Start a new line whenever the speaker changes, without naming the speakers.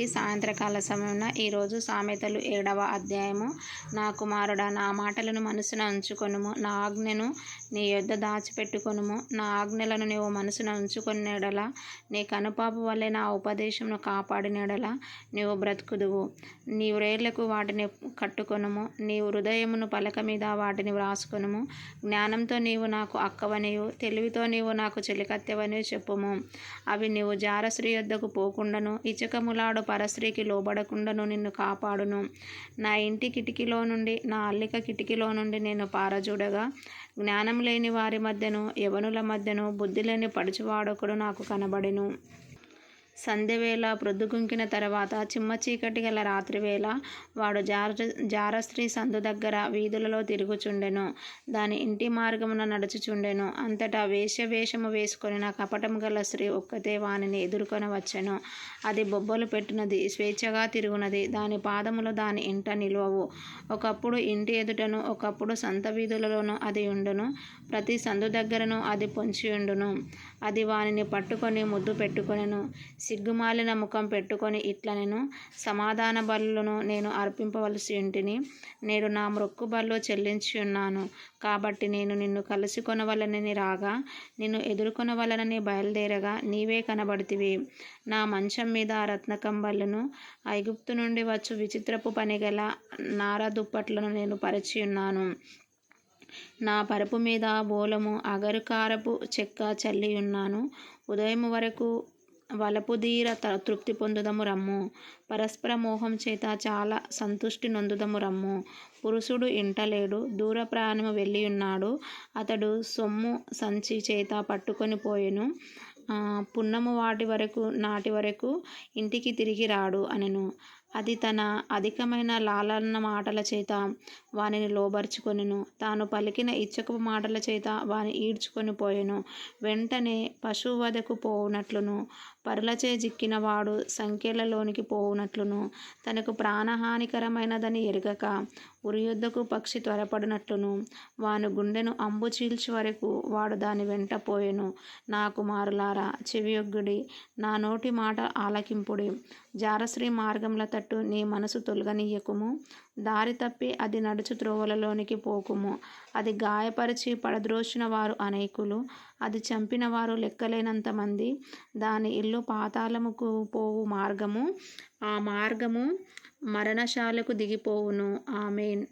అందరికీ సాయంత్రకాల సమయమున ఈరోజు సామెతలు 7వ అధ్యాయము. నా కుమారుడా, నా మాటలను మనసున ఉంచుకొనుము, నా ఆజ్ఞను నీ యొద్ద దాచిపెట్టుకొనుము. నా ఆజ్ఞలను నీవు మనసున ఉంచుకొనిన యెడల, నీ కనుపాప వలె నా ఉపదేశమును కాపాడిన యెడల నీవు బ్రతుకుదువు. నీ వ్రేళ్లకు వాటిని కట్టుకొనుము, నీ హృదయమును పలక మీద వాటిని వ్రాసుకొనుము. జ్ఞానంతో నీవు నాకు అక్కవనియు, తెలివితో నీవు నాకు చెలికత్తెవనియు చెప్పుము. అవి నీవు జారస్త్రీ యొద్దకు పోకుండాను, ఇచ్చకములాడు పరస్త్రీకి లోబడకుండాను నిన్ను కాపాడును. నా ఇంటి కిటికీలో నుండి, నా అల్లిక కిటికీలో నుండి నేను పారజూడగా, జ్ఞానం లేని వారి మధ్యను, యవనుల మధ్యను బుద్ధి లేని పడుచువాడొకడు నాకు కనబడెను. సంధ్యవేళ ప్రొద్దుగుంకిన తర్వాత, చిమ్మ చీకటి గల రాత్రివేళ వాడు జారస్త్రీ సందు దగ్గర వీధులలో తిరుగుచుండెను. దాని ఇంటి మార్గమున నడుచుచుండెను. అంతటా వేశ్యవేషము వేసుకొనిన కపటము గల స్త్రీ ఒక్కతే వానిని ఎదుర్కొని వచ్చెను. అది బొబ్బలు పెట్టునది, స్వేచ్ఛగా తిరుగునది. దాని పాదములు దాని ఇంట నిలువవు. ఒకప్పుడు ఇంటి ఎదుటను, ఒకప్పుడు సంత వీధులలోనూ అది ఉండును. ప్రతి సందు దగ్గరను అది పొంచియుండును. అది వానిని పట్టుకొని ముద్దు పెట్టుకొనెను. సిగ్గుమాలిన ముఖం పెట్టుకొని ఇట్లనెను, సమాధాన బలులను నేను అర్పింపవలసి ఉంటిని. నేడు నా మ్రొక్కు బలు చెల్లించియున్నాను. కాబట్టి నేను నిన్ను కలుసుకొనవలెనని రాగా, నిన్ను ఎదుర్కొనవలెనని బయలుదేరగా నీవే కనబడితివి. నా మంచం మీద రత్నకంబళ్ళను, ఐగుప్తు నుండి వచ్చు విచిత్రపు పనిగల నార దుప్పట్లను నేను పరిచియున్నాను. నా పరుపు మీద బోళము అగరుకారపు చెక్క చల్లియున్నాను. ఉదయము వరకు వలపుదీర తృప్తి పొందుదము రమ్ము. పరస్పర మోహం చేత చాలా సంతుష్టి నొందుదము రమ్ము. పురుషుడు ఇంట లేడు, దూర ప్రయాణము వెళ్ళియున్నాడు. అతడు సొమ్ము సంచి చేత పట్టుకొని పోయెను. పున్నము నాటి వరకు ఇంటికి తిరిగి రాడు అనెను. అది తన అధికమైన లాలన మాటల చేత వానిని లోబర్చుకొనెను. తాను పలికిన ఇచ్చకపు మాటల చేత వాని ఈడ్చుకొని పోయెను. వెంటనే పశువధకు పోవునట్లును, పరులచే జిక్కిన వాడు సంకెళ్లలోనికి పోవునట్లును, తనకు ప్రాణహానికరమైనదని ఎరుగక ఉరియొద్దకు పక్షి త్వరపడినట్లును, వాని గుండెను అంబు చీల్చు వరకు వాడు దాని వెంట పోయెను. నా కుమారులారా, చెవియొగ్గుడి, నా నోటి మాట ఆలకింపుడి. జారస్త్రీ మార్గముల తట్టు నీ మనసు తొలగనీయకుము. దారి తప్పి అది నడుచు త్రోవలలోనికి పోకుము. అది గాయపరిచి పడద్రోసిన వారు అనేకులు, అది చంపిన వారు లెక్కలేనంత మంది. దాని ఇల్లు పాతాళముకు పోవు మార్గము, ఆ మార్గము మరణశాలకు దిగిపోవును. ఆమేన్.